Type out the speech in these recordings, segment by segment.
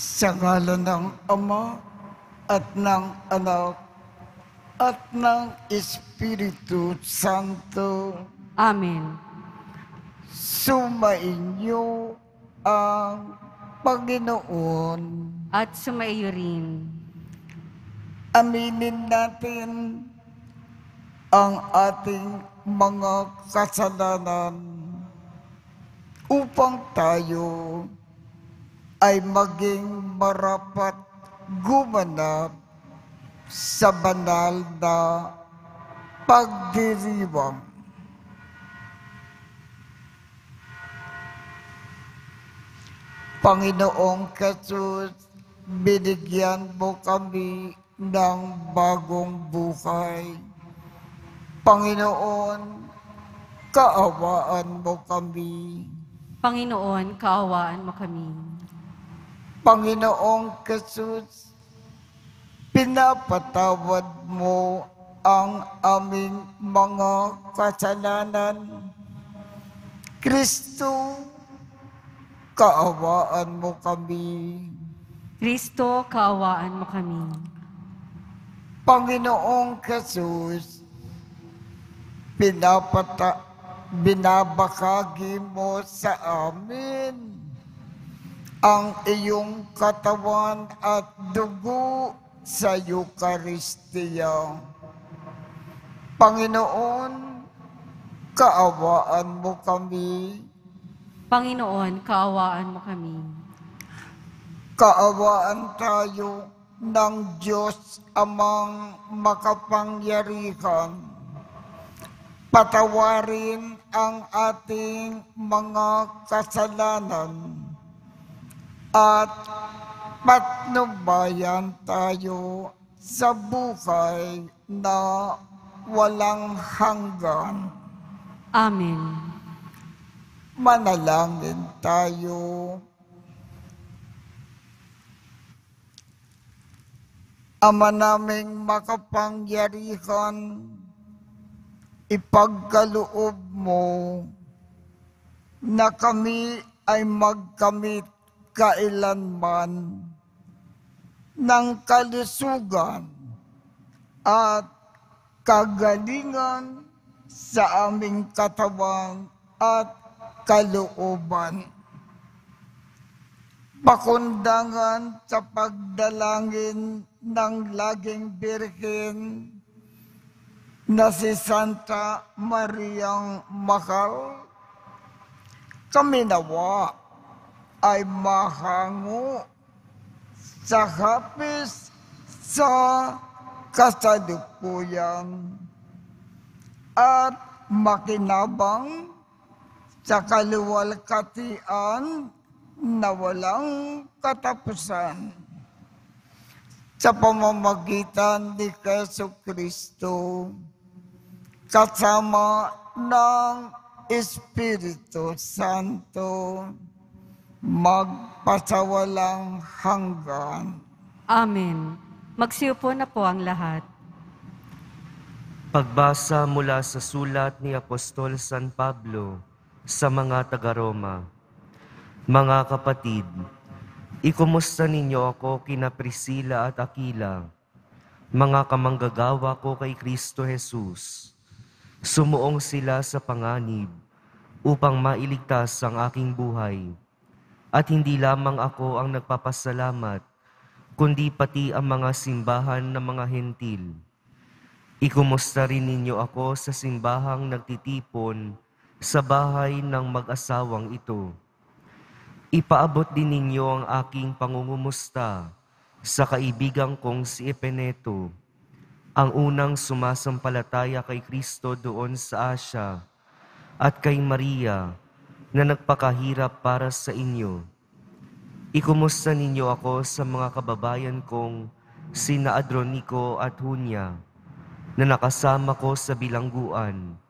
Sa ngalan ng Ama at ng Anak at ng Espiritu Santo. Amen. Sumainyo ang Panginoon. At sumaiyo rin. Aminin natin ang ating mga kasalanan upang tayo ay maging marapat gumanap sa banal na pagdiriwang. Panginoong Jesus, binigyan mo kami ng bagong buhay. Panginoon, kaawaan mo kami. Panginoon, kaawaan mo kami. Panginoong Jesus, pinapatawad mo ang aming mga kasalanan. Kristo, kaawaan mo kami. Kristo, kaawaan mo kami. Panginoong Jesus, binabakagi mo sa amin ang iyong katawan at dugo sa Eucharistia. Panginoon, kaawaan mo kami. Panginoon, kaawaan mo kami. Kaawaan tayo ng Diyos Amang makapangyarihan. Patawarin ang ating mga kasalanan at patnubayan tayo sa buhay na walang hanggan. Amen. Manalangin tayo. Ama naming makapangyarihan, ipagkaloob mo na kami ay magkamit kailanman ng kalusugan at kagalingan sa aming katawan at kalooban. Pakundangan sa pagdalangin ng laging Birhen na si Santa Mariang Mahal, kami nawa ay mahango sa hapis sa kasalukuyan at makinabang sa kaluwalhatian na walang katapusan. Sa pamamagitan ni Jesucristo, kasama ng Espiritu Santo, magpasawalang hanggan. Amen. Magsiupo na po ang lahat. Pagbasa mula sa sulat ni Apostol San Pablo sa mga taga-Roma. Mga kapatid, ikumusta ninyo ako kina Priscilla at Aquila, mga kamanggagawa ko kay Kristo Jesus. Sumuong sila sa panganib upang mailigtas ang aking buhay. At hindi lamang ako ang nagpapasalamat, kundi pati ang mga simbahan ng mga hentil. Ikumusta rin ninyo ako sa simbahang nagtitipon sa bahay ng mag-asawang ito. Ipaabot din ninyo ang aking pangungumusta sa kaibigan kong si Epeneto, ang unang sumasampalataya kay Kristo doon sa Asya, at kay Maria na nagpakahirap para sa inyo. Ikumusta ninyo ako sa mga kababayan kong sina Adronico at Junia, na nakasama ko sa bilangguan.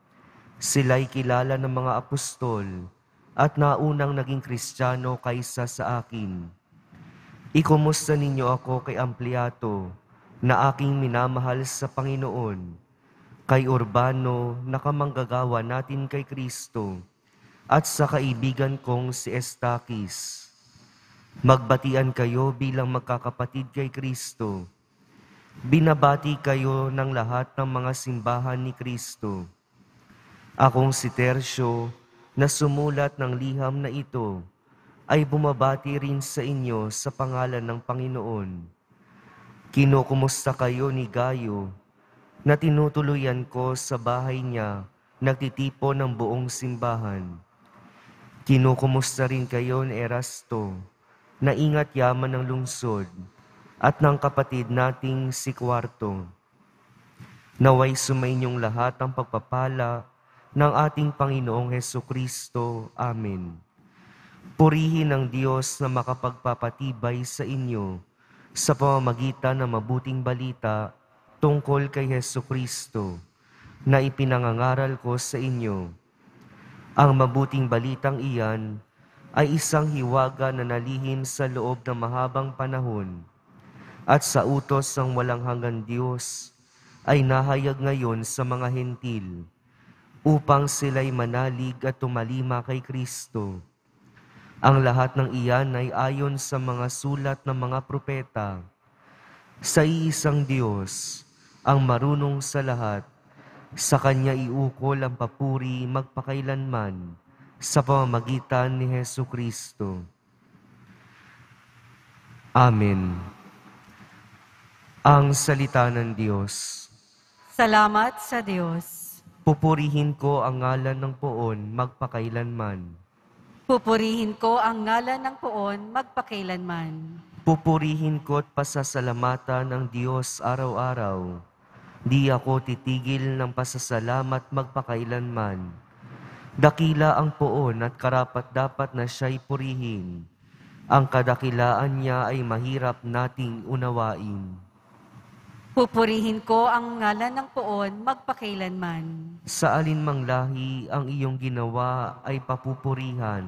Sila'y kilala ng mga apostol at naunang naging Kristiyano kaysa sa akin. Ikumusta ninyo ako kay Ampliato, na aking minamahal sa Panginoon, kay Urbano na kamanggagawa natin kay Kristo, at sa kaibigan kong si Estaquis. Magbatian kayo bilang magkakapatid kay Kristo. Binabati kayo ng lahat ng mga simbahan ni Kristo. Akong si Tercio, na sumulat ng liham na ito, ay bumabati rin sa inyo sa pangalan ng Panginoon. Kinukumusta kayo ni Gayo, na tinutuluyan ko sa bahay niya, nagtitipon ng buong simbahan. Kinukumusta rin kayo ni Erasto, na ingat yaman ng lungsod, at ng kapatid nating si Kwarto. Naway sumainyong lahat ang pagpapala ng ating Panginoong Hesukristo. Amen. Purihin ang Diyos na makapagpapatibay sa inyo sa pamamagitan ng mabuting balita tungkol kay Hesukristo na ipinangangaral ko sa inyo. Ang mabuting balitang iyan ay isang hiwaga na nalihim sa loob ng mahabang panahon at sa utos ng walang hanggang Diyos ay nahayag ngayon sa mga hentil upang sila'y manalig at tumalima kay Kristo. Ang lahat ng iyan ay ayon sa mga sulat ng mga propeta. Sa iisang Diyos, ang marunong sa lahat, sa Kanya iukol ang papuri magpakailanman sa pamamagitan ni Hesukristo. Amen. Ang salita ng Diyos. Salamat sa Diyos. Pupurihin ko ang ngalan ng Poon magpakailanman. Pupurihin ko ang ngalan ng Poon magpakailanman. Pupurihin ko at pasasalamatan ng Diyos araw-araw. Di ako titigil ng pasasalamat magpakailanman. Dakila ang Poon at karapat-dapat na siya'y purihin. Ang kadakilaan niya ay mahirap nating unawain. Pupurihin ko ang ngalan ng Poon magpakailanman. Sa alinmang lahi ang iyong ginawa ay papupurihan.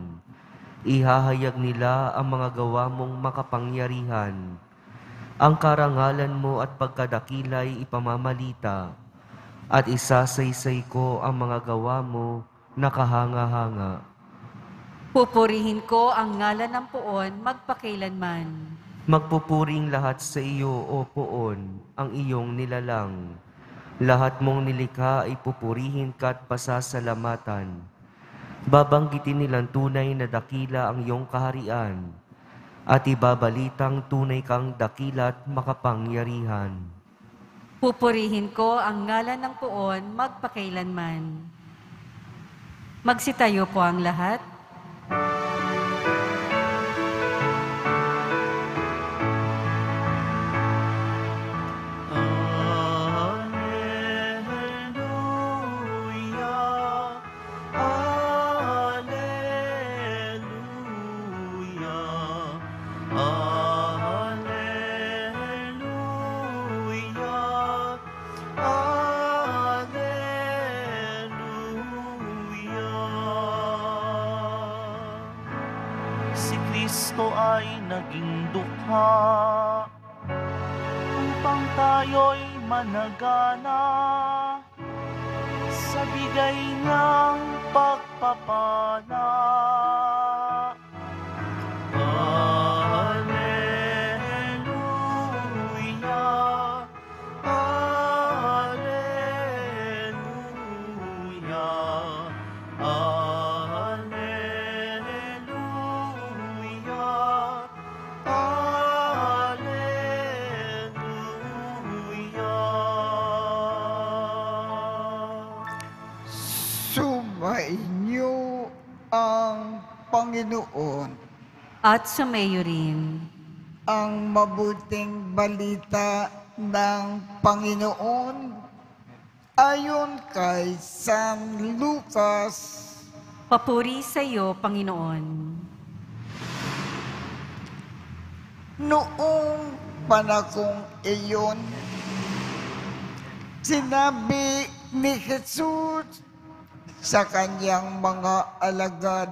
Ihahayag nila ang mga gawa mong makapangyarihan. Ang karangalan mo at pagkadakila'y ipamamalita. At isasaysay ko ang mga gawa mo na kahanga-hanga. Pupurihin ko ang ngalan ng Poon magpakailanman. Magpupuring lahat sa iyo, O Poon, ang iyong nilalang. Lahat mong nilikha ay pupurihin ka at pasasalamatan. Babanggitin nilang tunay na dakila ang iyong kaharian, at ibabalitang tunay kang dakila at makapangyarihan. Pupurihin ko ang ngalan ng Poon magpakailanman. Magsitayo po ang lahat. Si Kristo ay naging dukha upang tayo'y managana sa bigay niyang pagpapala. Alleluia, Alleluia, Sumainyo ang Panginoon. At sumayo rin. Ang mabuting balita ng Panginoon ayon kay San Lucas. Papuri sa iyo, Panginoon. Noong panahong iyon, sinabi ni Jesus sa kanyang mga alagad,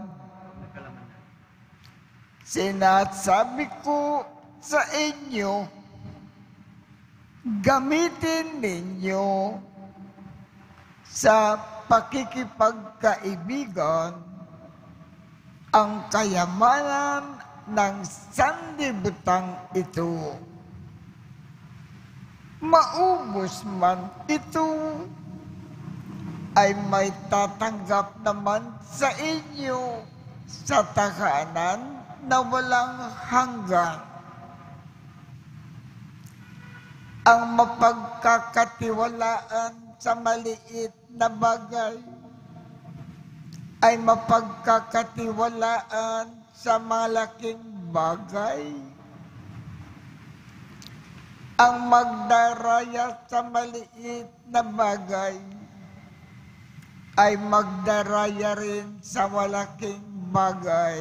"Sinasabi ko sa inyo, gamitin ninyo sa pakikipagkaibigan ang kayamanan ng sanlibutan ito. Maubos man ito, ay may tatanggap naman sa inyo sa tahanan na walang hanggan. Ang mapagkakatiwalaan sa maliit na bagay ay mapagkakatiwalaan sa malaking bagay. Ang magdaraya sa maliit na bagay ay magdaraya rin sa malaking bagay.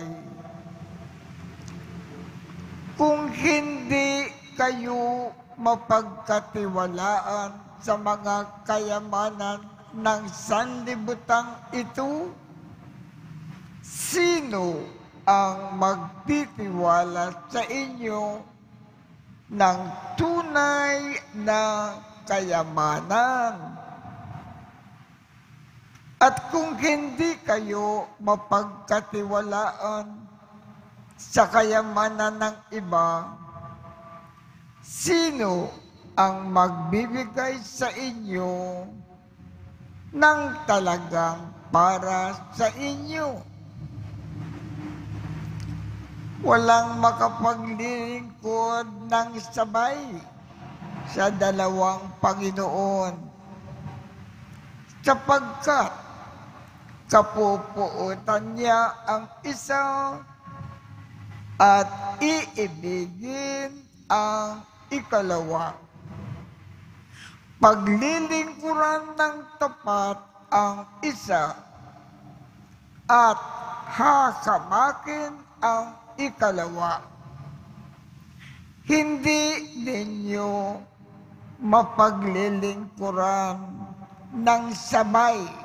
Kung hindi kayo mapagkatiwalaan sa mga kayamanan ng sanlibutan ito, sino ang magtitiwala sa inyo ng tunay na kayamanan? At kung hindi kayo mapagkatiwalaan sa kayamanan ng iba, sino ang magbibigay sa inyo ng talagang para sa inyo? Walang makapaglilingkod ng sabay sa dalawang Panginoon, sapagkat kapupuutan niya ang isa at iibigin ang ikalawa. Paglilingkuran ng tapat ang isa at hakamakin ang ikalawa. Hindi ninyo mapaglilingkuran ng sabay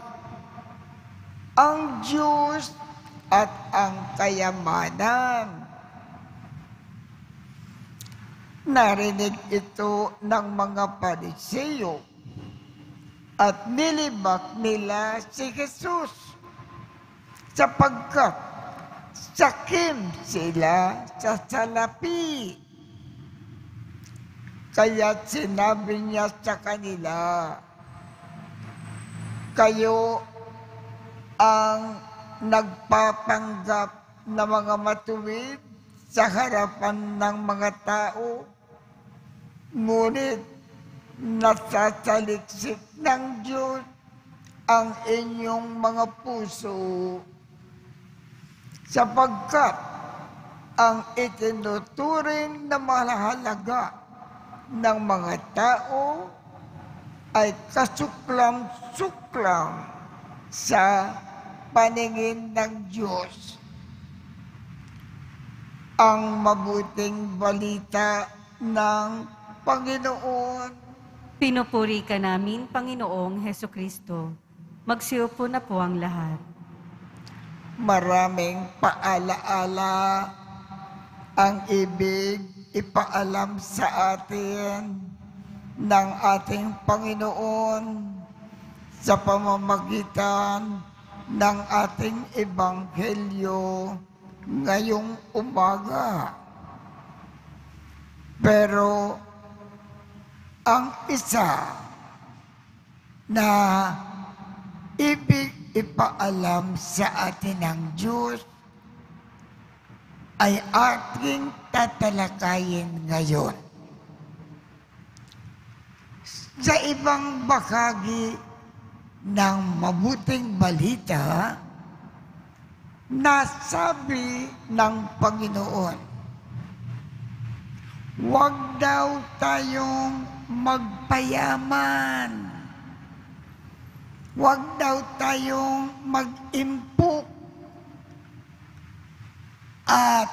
ang Diyos at ang kayamanan. Narinig ito ng mga Pariseo at nilibak nila si Jesus sapagkat sakim sila sa salapi. Kaya't sinabi niya sa kanila, kayo ang nagpapanggap na mga matuwid sa harapan ng mga tao, ngunit nasasaliksik ng Diyos ang inyong mga puso, sapagkat ang itinuturing na mahalaga ng mga tao ay kasuklam-suklam sa paningin ng Diyos. Ang mabuting balita ng Panginoon. Pinupuri ka namin, Panginoong Hesukristo. Magsiupo na po ang lahat. Maraming paalaala ang ibig ipaalam sa atin ng ating Panginoon sa pamamagitan ng ating ebanghelyo ngayong umaga. Pero ang isa na ibig ipaalam sa atin ng Diyos ay ating tatalakayin ngayon. Sa ibang bahagi ng mabuting balita, nasabi ng Panginoon, huwag daw tayong magpayaman. Huwag daw tayong mag-impok at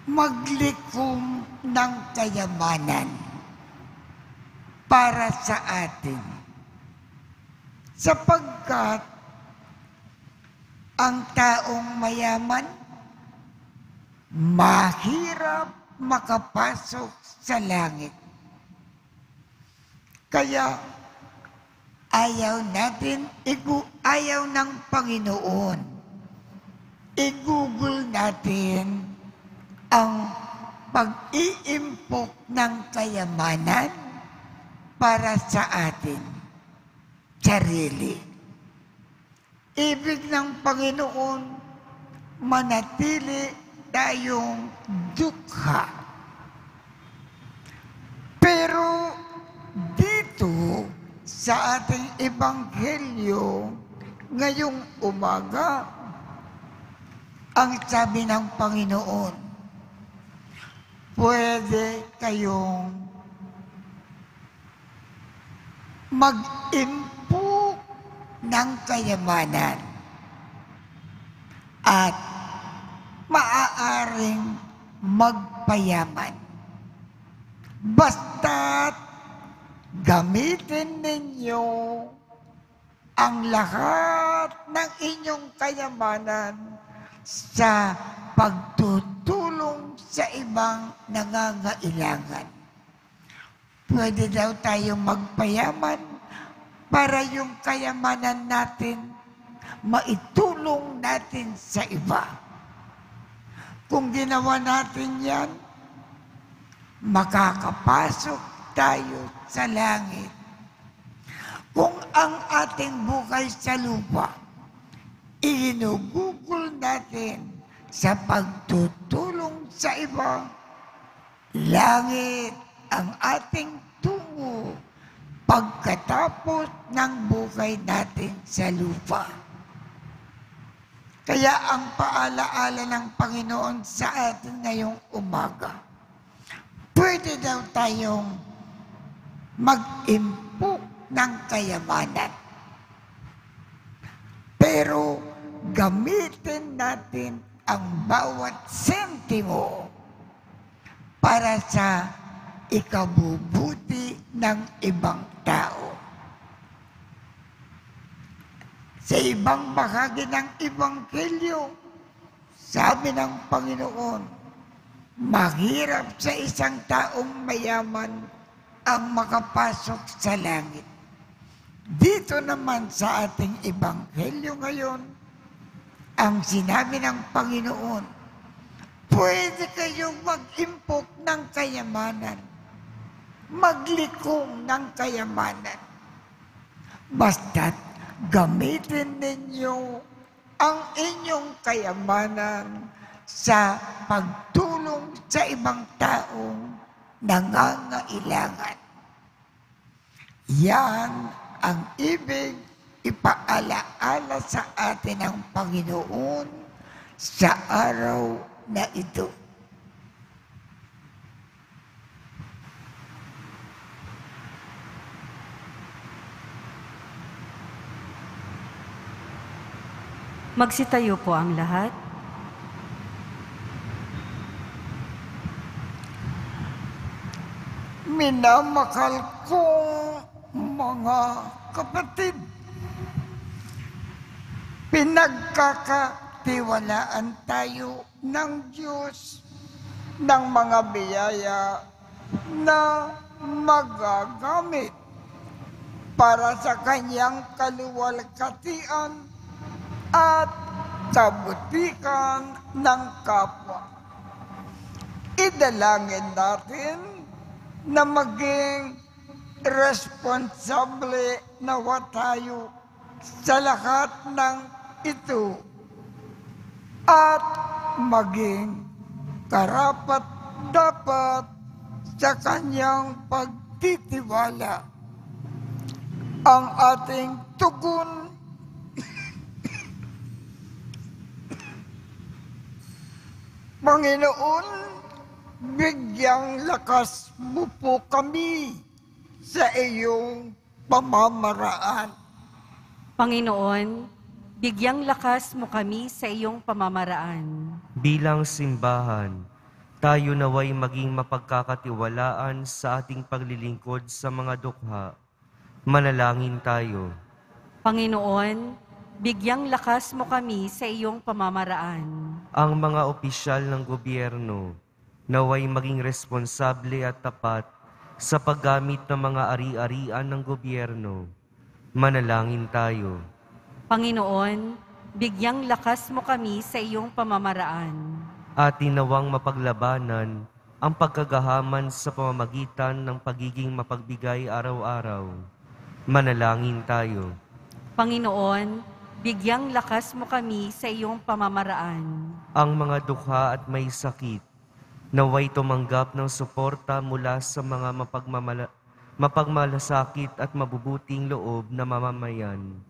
maglikom ng kayamanan para sa atin. Sapagkat ang taong mayaman, mahirap makapasok sa langit. Kaya ayaw natin, ayaw ng Panginoon. I-google natin ang pag-iimpok ng kayamanan para sa atin, sarili. Ibig ng Panginoon, manatili tayong dukha. Pero dito sa ating ebanghelyo ngayong umaga, ang sabi ng Panginoon, pwede kayong mag-impok ng kayamanan at maaaring magpayaman. Basta't gamitin ninyo ang lahat ng inyong kayamanan sa pagtutulong sa ibang nangangailangan. Pwede daw tayong magpayaman para yung kayamanan natin maitulong natin sa iba. Kung ginawa natin yan, makakapasok tayo sa langit. Kung ang ating buhay sa lupa, iginugugol natin sa pagtutulong sa iba, langit ang ating tungo pagkatapos ng buhay natin sa lupa. Kaya ang paalaala ng Panginoon sa atin ngayong umaga, pwede daw tayong mag-impok ng kayamanan. Pero gamitin natin ang bawat sentimo para sa ikabubuti ng ibang tao. Sa ibang bahagi ng Ebanghelyo, sabi ng Panginoon, mahirap sa isang taong mayaman ang makapasok sa langit. Dito naman sa ating Ebanghelyo ngayon, ang sinabi ng Panginoon, pwede kayong mag-impok ng kayamanan, maglikom ng kayamanan. Basta't gamitin ninyo ang inyong kayamanan sa pagtulong sa ibang taong nangangailangan. Yan ang ibig ipaalaala sa atin ng Panginoon sa araw na ito. Magsitayo po ang lahat. Minamahal kong mga kapatid, pinagkakatiwalaan tayo ng Diyos ng mga biyaya na magagamit para sa kanyang kaluwalhatian at kabutikan ng kapwa. Idalangin natin na maging responsable nawa tayo sa lahat ng ito at maging karapat-dapat sa kanyang pagtitiwala. Ang ating tugon, Panginoon, bigyang lakas mo po kami sa iyong pamamaraan. Panginoon, bigyang lakas mo kami sa iyong pamamaraan. Bilang simbahan, tayo naway maging mapagkakatiwalaan sa ating paglilingkod sa mga dukha. Manalangin tayo. Panginoon, bigyang lakas mo kami sa iyong pamamaraan. Ang mga opisyal ng gobyerno naway maging responsable at tapat sa paggamit ng mga ari-arian ng gobyerno Manalangin tayo. Panginoon, bigyang lakas mo kami sa iyong pamamaraan. At tinawang mapaglabanan ang pagkagahaman sa pamamagitan ng pagiging mapagbigay araw-araw. Manalangin tayo. Panginoon, bigyang lakas mo kami sa iyong pamamaraan. Ang mga dukha at may sakit, naway tumanggap ng suporta mula sa mga mapagmalasakit at mabubuting loob na mamamayan.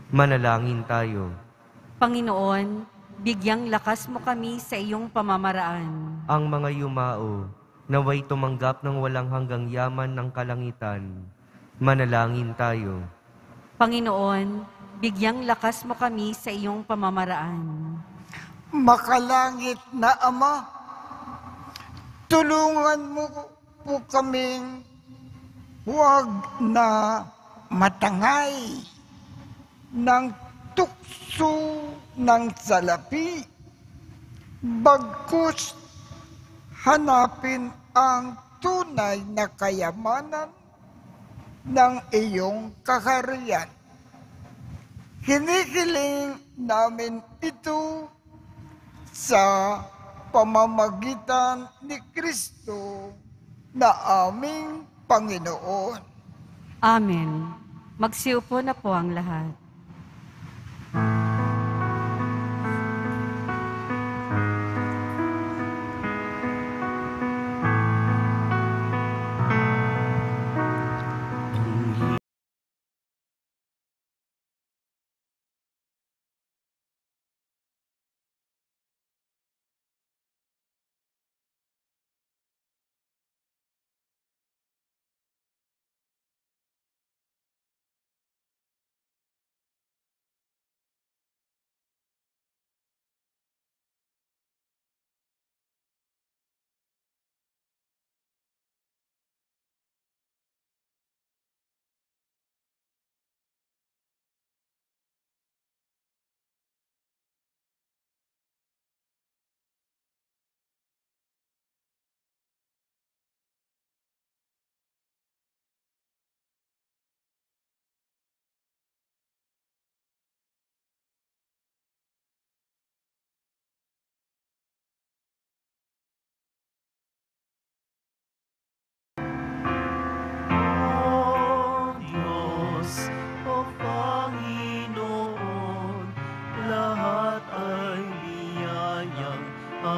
Manalangin tayo. Panginoon, bigyang lakas mo kami sa iyong pamamaraan. Ang mga yumao, naway tumanggap ng walang hanggang yaman ng kalangitan. Manalangin tayo. Panginoon, bigyang lakas mo kami sa iyong pamamaraan. Makalangit na Ama, tulungan mo po kaming huwag na matangay ng tukso ng salapi, bagkus hanapin ang tunay na kayamanan ng iyong kaharian. Hinihiling namin ito sa pamamagitan ni Kristo na aming Panginoon. Amen. Magsiupo na po ang lahat.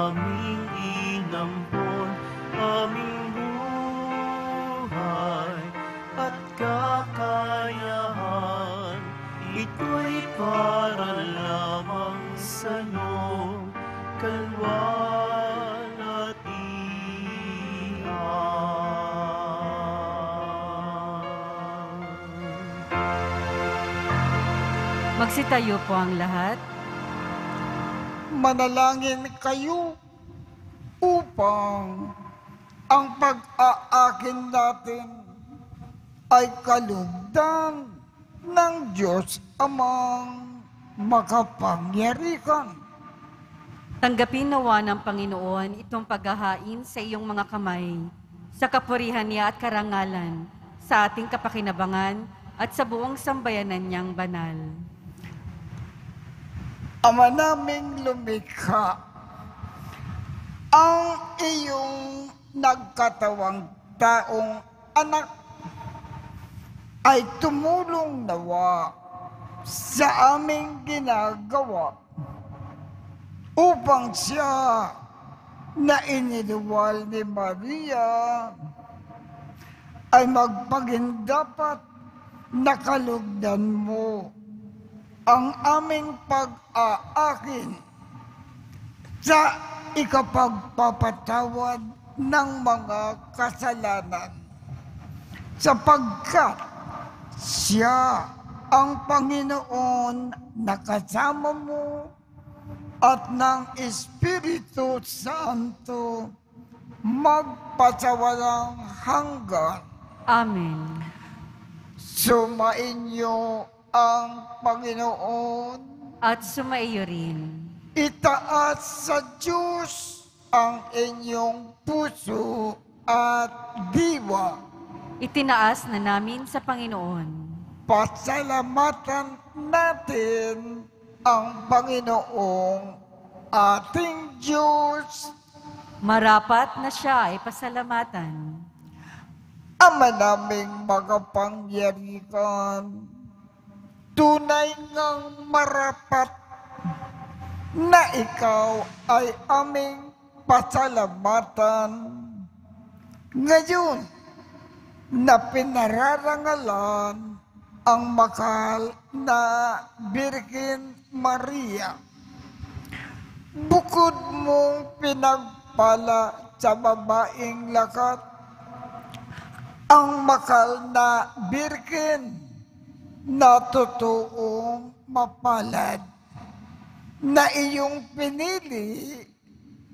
aming inampon, aming buhay at kakayahan. Ito'y para lamang sa iyong kalwalhatian. Magsitayo po ang lahat. Manalangin kayo upang ang pag-aakin natin ay kalugdan ng Diyos Amang makapangyarihan. Tanggapin nawa ng Panginoon itong paghahain sa iyong mga kamay, sa kapurihan niya at karangalan, sa ating kapakinabangan at sa buong sambayanan niyang banal. Ama naming lumikha, ang iyong nagkatawang taong anak ay tumulong nawa sa aming ginagawa upang siya na iniluwal ni Maria ay magpagindapat na kalugdan mo ang aming pag-aakin sa ikapagpapatawad ng mga kasalanan, sapagkat siya ang Panginoon na kasama mo at ng Espiritu Santo magpasawalang hanggan. Amen. Sumainyo ang Panginoon, At sumaiyo rin. itaas sa Diyos ang inyong puso at diwa. Itinaas na namin sa Panginoon. pasalamatan natin ang Panginoong ating Diyos. Marapat na siya ay pasalamatan. Ama naming makapangyarihan, tunay ngang marapat na ikaw ay aming pasalamatan. Ngayon, na pinararangalan ang mahal na Birhen Maria, bukod mong pinagpala sa babaeng lakat, ang mahal na Birhen na totoong mapalad na iyong pinili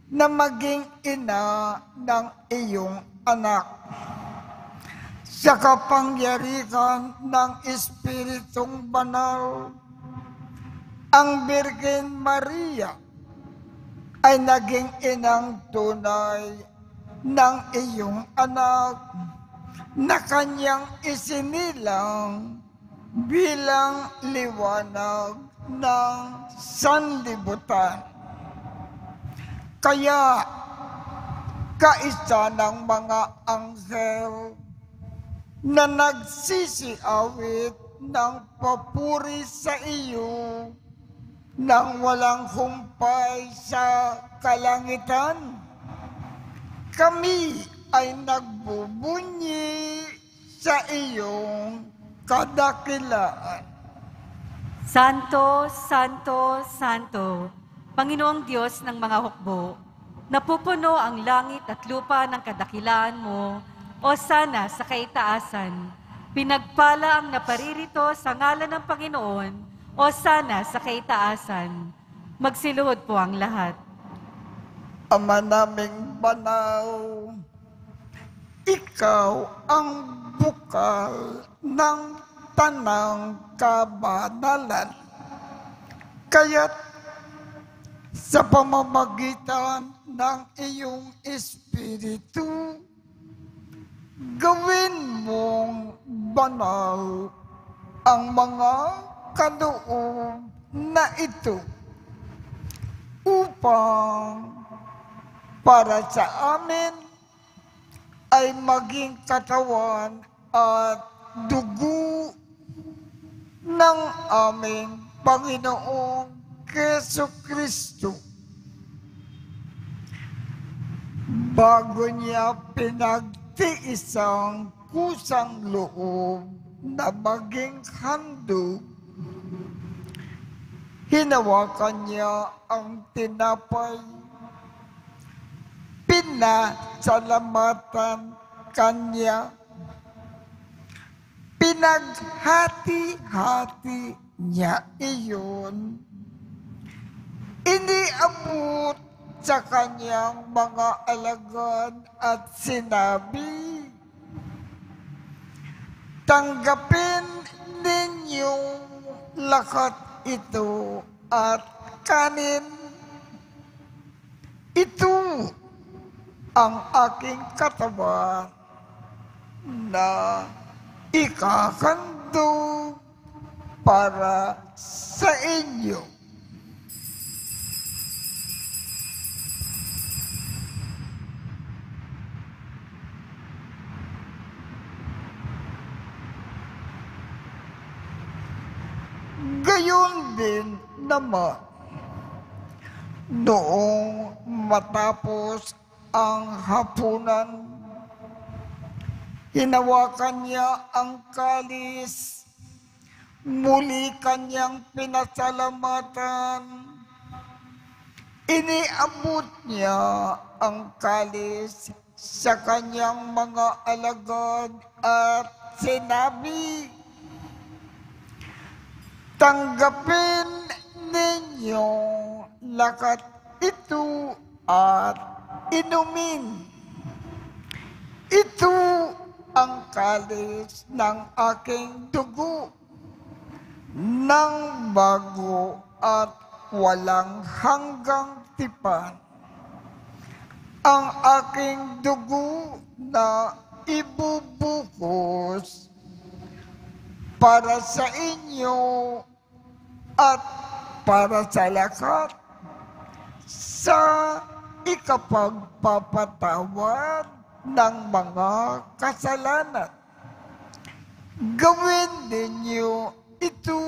na maging ina ng iyong anak. Sa kapangyarihan ng Espiritong Banal, ang Birhen Maria ay naging inang tunay ng iyong anak na kanyang isinilang bilang liwanag ng sanlibutan. Kaya, kaisa ng mga anghel na nagsisiawit ng papuri sa iyo nang walang humpay sa kalangitan, kami ay nagbubunyi sa iyong kadakilaan. Santo, Santo, Santo, Panginoong Diyos ng mga hukbo, napupuno ang langit at lupa ng kadakilaan mo, o sana sa kaitaasan. Pinagpala ang naparirito sa ngalan ng Panginoon, o sana sa kaitaasan. Magsiluhod po ang lahat. Ama naming banal, ikaw ang bukal ng tanang kabanalan. Kaya't sa pamamagitan ng iyong Espiritu, gawin mong banal ang mga kaloob na ito upang para sa amin ay maging katawan at dugo ng aming Panginoong Jesucristo. Bago niya pinagtiis ang kusang loob na maging handog, hinawakan niya ang tinapay, pinasalamatan kanya, pinaghati-hati niya iyon, iniabot sa kanyang mga alagad at sinabi, tanggapin ninyong lahat ito at kanin. Ito ang aking katawan na ikakandog para sa inyo. Gayon din naman, noong matapos ang hapunan, hinawakan niya ang kalis, muli kanyang pinasalamatan, iniabot niya ang kalis sa kanyang mga alagad at sinabi, tanggapin ninyong lahat ito at inumin. Ito ang kalis ng aking dugo ng bago at walang hanggang tipan. Ang aking dugo na ibubukos para sa inyo at para sa lahat sa ikapagpapatawad ng mga kasalanan. Gawin ninyo ito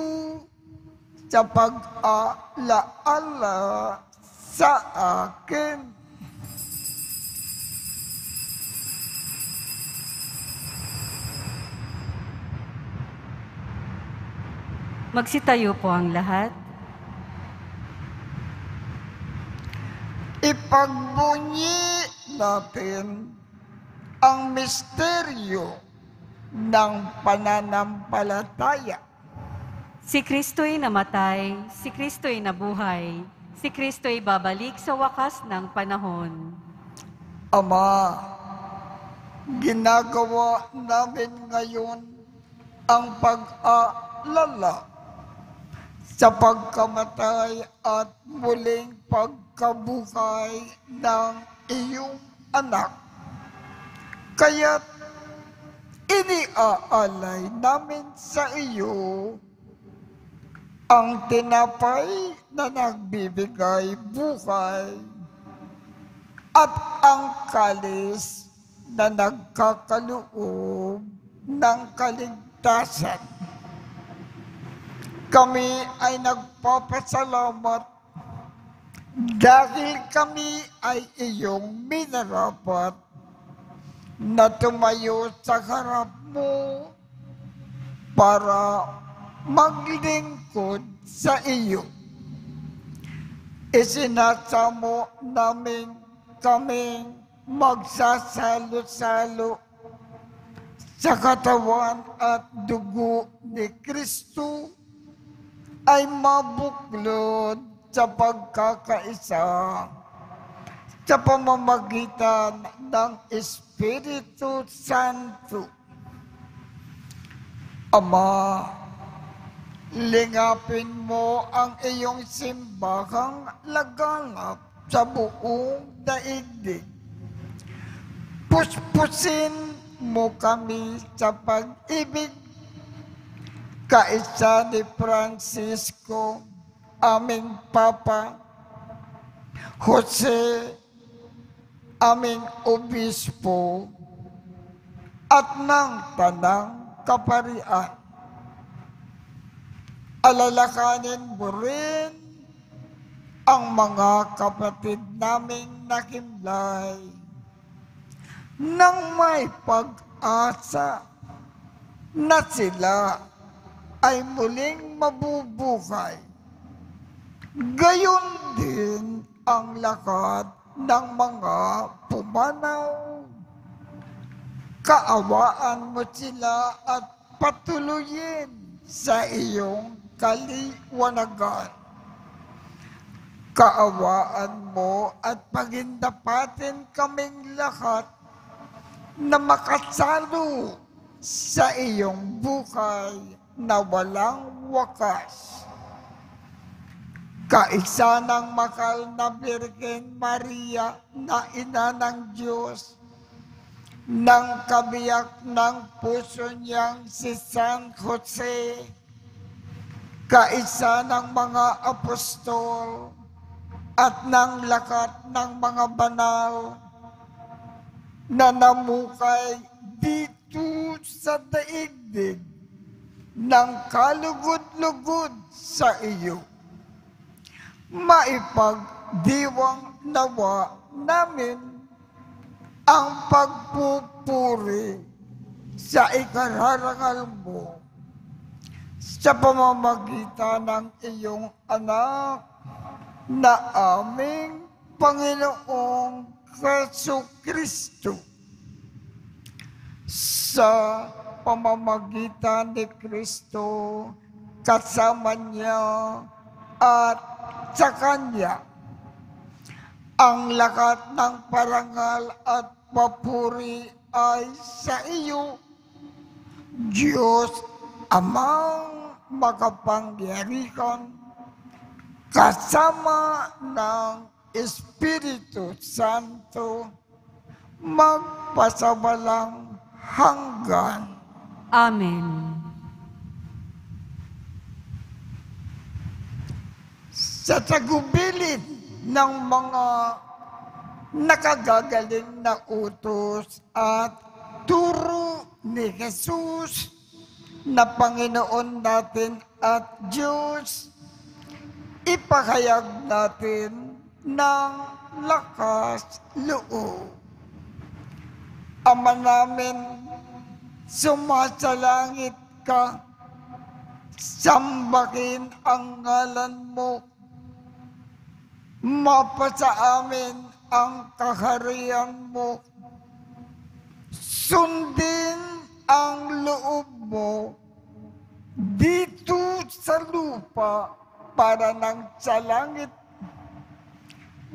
sa pag-alaala sa akin. Magsitayo po ang lahat. Ipagbunyi natin ang misteryo ng pananampalataya. Si Kristo'y namatay, si Kristo'y nabuhay, si Kristo'y babalik sa wakas ng panahon. Ama, ginagawa namin ngayon ang pag-aalala sa pagkamatay at muling pagkabuhay ng iyong anak. Kaya't iniaalay namin sa iyo ang tinapay na nagbibigay buhay at ang kalis na nagkakaloob ng kaligtasan. Kami ay nagpapasalamat dahil kami ay iyong minarapat na tumayo sa harap mo para maglingkod sa iyo. Isinasamo namin kaming magsasalo-salo sa katawan at dugo ni Kristo ay mabuklod sa pagkakaisa sa pamamagitan ng Espiritu Santo. Ama, lingapin mo ang iyong simbahang laganap sa buong daigdig. Puspusin mo kami sa pag-ibig kaisa ni Francisco, aming Papa, Jose, aming Obispo, at ng Tanang Kaparian. Alalakanin mo rin ang mga kapatid naming nakimlay nang may pag-asa na sila ay muling mabubuhay. Gayon din ang lahat ng mga pumanaw. Kaawaan mo sila at patuloyin sa iyong kaliwanagan. Kaawaan mo at pagindapatin kaming lahat na makasalo sa iyong buhay na walang wakas. Kaisa ng makal na Birhen Maria na ina ng Diyos, ng kabiyak ng puso niyang si San Jose, kaisa ng mga apostol at ng lakat ng mga banal na namukay dito sa daigdig ng kalugod-lugod sa iyo. Maipagdiwang nawa namin ang pagpupuri sa ikararangal mo sa pamamagitan ng iyong anak na aming Panginoong Jesucristo. Sa pamamagitan ni Kristo, kasama niya at sa Kanya, ang lahat ng parangal at papuri ay sa iyo, Diyos Amang makapangyarihan, kasama ng Espiritu Santo, magpasawalang hanggan. Amen. sa tagubilin ng mga nakagagaling na utos at turo ni Jesus na Panginoon natin at Diyos, ipahayag natin ng lakas loob. Ama namin, sumasalangit ka, sambahin ang ngalan mo, mapasa amin ang kaharian mo, sundin ang loob mo dito sa lupa para nang sa langit.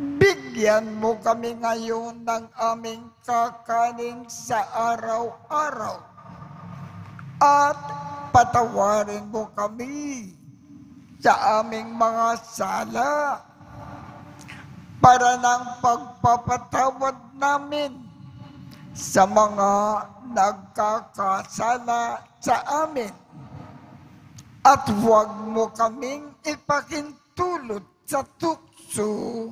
Bigyan mo kami ngayon ng aming kakanin sa araw-araw at patawarin mo kami sa aming mga sala para ng pagpapatawad namin sa mga nagkakasala sa amin. At huwag mo kaming ipakintulot sa tukso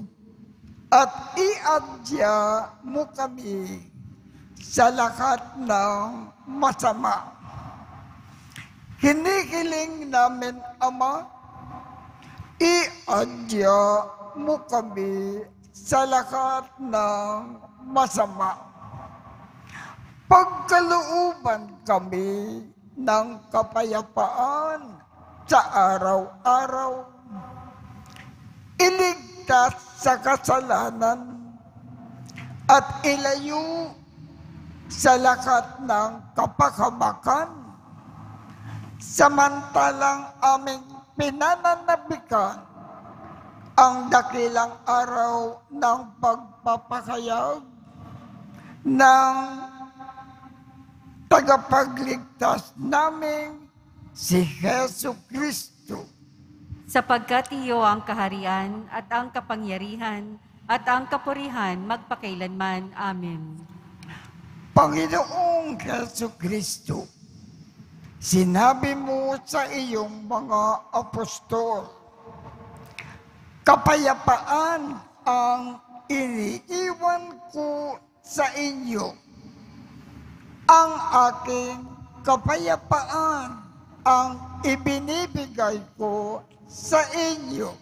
at iadya mo kami sa lahat ng masama. Hinihiling namin, Ama, iadya mo kami sa lahat ng masama. Pagkalooban kami ng kapayapaan sa araw-araw, iligtas sa kasalanan at ilayo sa lahat ng kapahamakan, samantalang aming pinananabikan ang dakilang araw ng pagpapahayag ng tagapagligtas naming si Jesu Kristo. Sapagkat iyo ang kaharian at ang kapangyarihan at ang kapurihan magpakailanman. Amen. Panginoong Jesu Kristo, sinabi mo sa iyong mga apostol, kapayapaan ang iniiwan ko sa inyo. Ang aking kapayapaan ang ibinibigay ko sa inyo.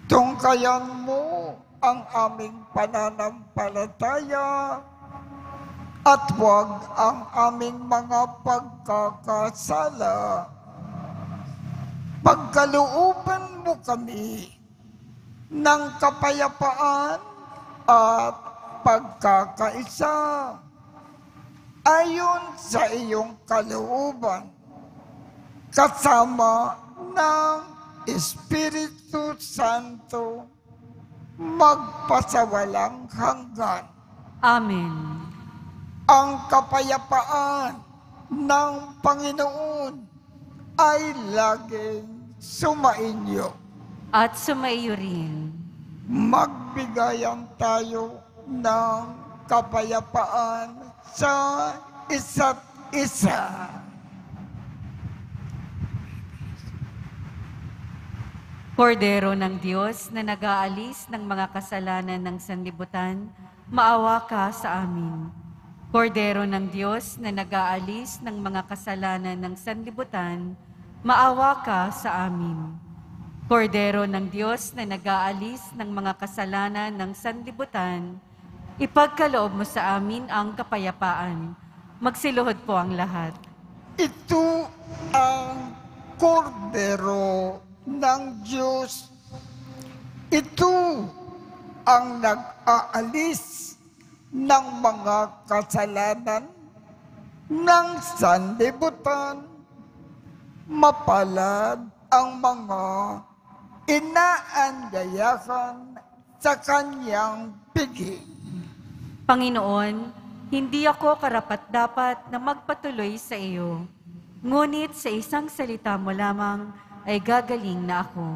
Tungkayan mo ang aming pananampalataya at huwag ang aming mga pagkakasala. Pagkalooban mo kami ng kapayapaan at pagkakaisa ayon sa iyong kalooban, kasama ng Espiritu Santo, magpasawalang hanggan. Amen. Ang kapayapaan ng Panginoon ay laging sumainyo. At sumaiyo rin. Magbigayan tayo ng kapayapaan sa isa't isa. Kordero ng Diyos na nag-aalis ng mga kasalanan ng sanlibutan, maawa ka sa amin. Kordero ng Diyos na nag-aalis ng mga kasalanan ng sanlibutan, maawa ka sa amin. Kordero ng Diyos na nag-aalis ng mga kasalanan ng sanlibutan, ipagkaloob mo sa amin ang kapayapaan. Magsiluhod po ang lahat. Ito ang kordero ng Diyos. Ito ang nag-aalis ng mga kasalanan ng sanlibutan. Mapalad ang mga inaanyayahan sa kanyang piging. Panginoon, hindi ako karapat-dapat na magpatuloy sa iyo. Ngunit sa isang salita mo lamang ay gagaling na ako.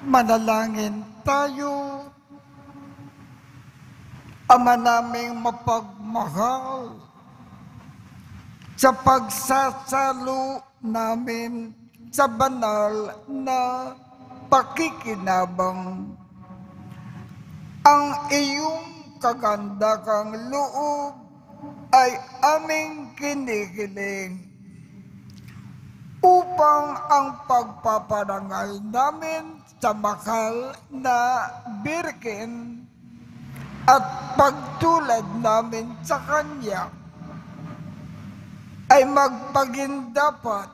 Manalangin tayo. Ama naming mapagmahal, sa pagsasalo namin sa banal na pakikinabang, ang iyong kagandakang loob ay aming kinikiling upang ang pagpaparangal namin sa mahal na Birhen at pagtulad namin sa Kanya ay magpagindapat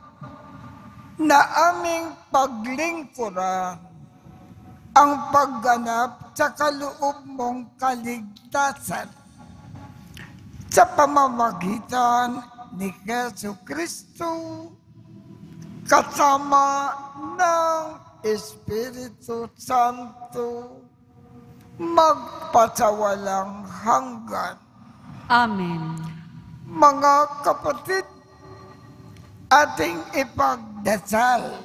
na aming paglingkuran ang pagganap sa kaloob mong kaligtasan sa pamamagitan ni Jesucristo kasama ng Espiritu Santo magpasawalang hanggan. Amen. Mga kapatid, ating ipagdasal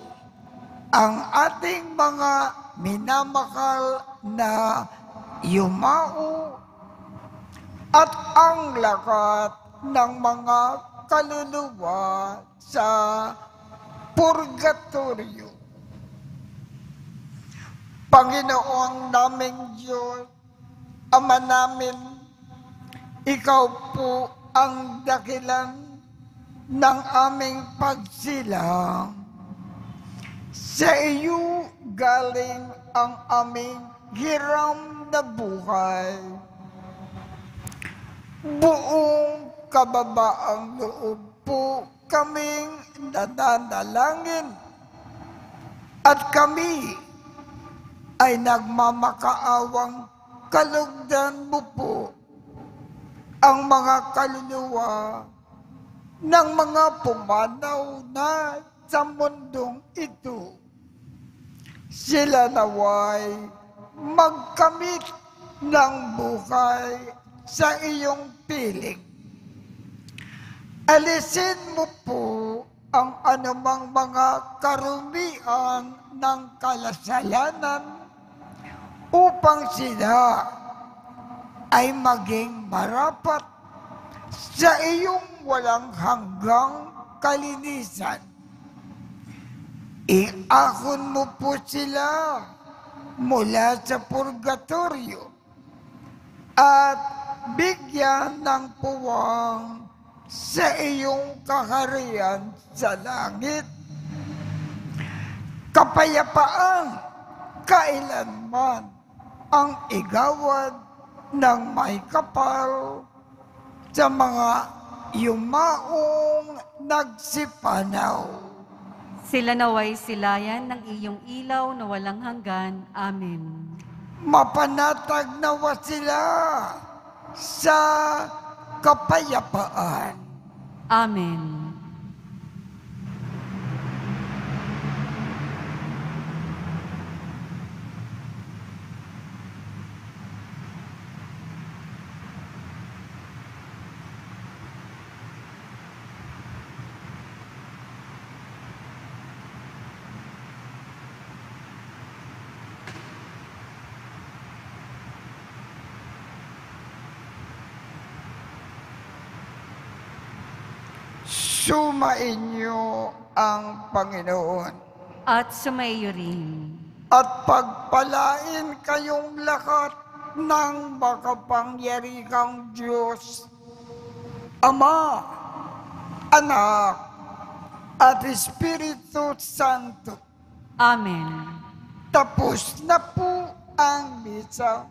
ang ating mga minamahal na yumao at ang lahat ng mga kaluluwa sa purgatorio. Panginoon naming Diyos, Ama namin, Ikaw po ang dakilan ng aming pagsilang. Sa iyo galing ang aming hiram na buhay. Buong kababaang loob po kaming nananalangin at kami ay nagmamakaawang kalugdan mo po ang mga kaluluwa ng mga pumanaw na sa mundong ito. Sila naway magkamit ng buhay sa iyong piling. Alisin mo po ang anumang mga karumian ng kalasalanan upang sila ay maging marapat sa iyong walang hanggang kalinisan. Iahon mo po sila mula sa purgatorio at bigyan ng puwang sa iyong kaharian sa langit. Kapayapaan kailanman ang igawad ng may kapal sa mga yumaong nagsipanaw. Sila naway silayan ng iyong ilaw na walang hanggan. Amen. Mapanatag nawa sila sa kapayapaan. Amen. Sumainyo ang Panginoon At sumaiyo rin. at pagpalain kayong lahat ng makapangyarihang Diyos, Ama, Anak, at Espiritu Santo. Amen. Tapos na po ang misa.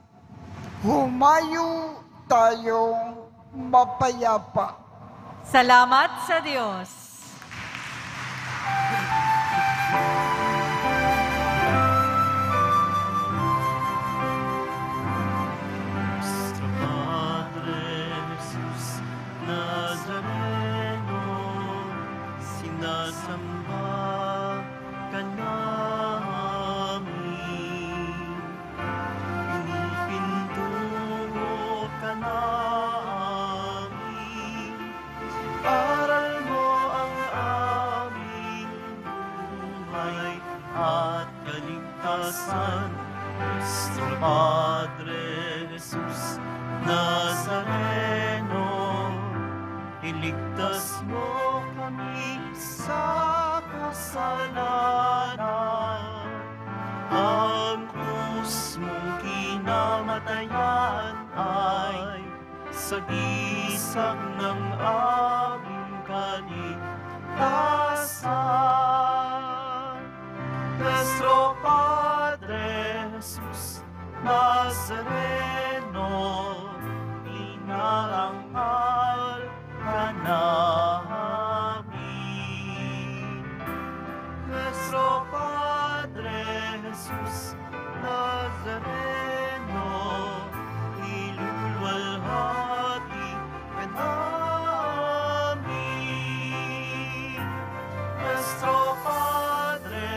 Humayo tayong mapayapa. Salamat sa Diyos. Nuestro Padre Jesus Nazareno, sinasamba ka namin. Pinipintuho ka namin. Aral mo ang aming Jesus Nazareno, iligtas mo kami sa kasalanan. Ang krus mong kinamatayan ay sagisag ng aming kaligtasan. Nuestro Padre Jesus Nazareno, inarangal ka namin. Nuestro Padre Jesus Nazareno, iluluwalhati ka namin. Nuestro Padre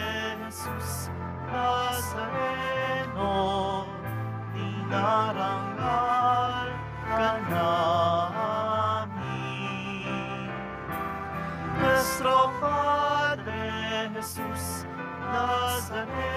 Jesus Nazareno, dinarangal ka namin. Nuestro Padre Jesus Nazareno,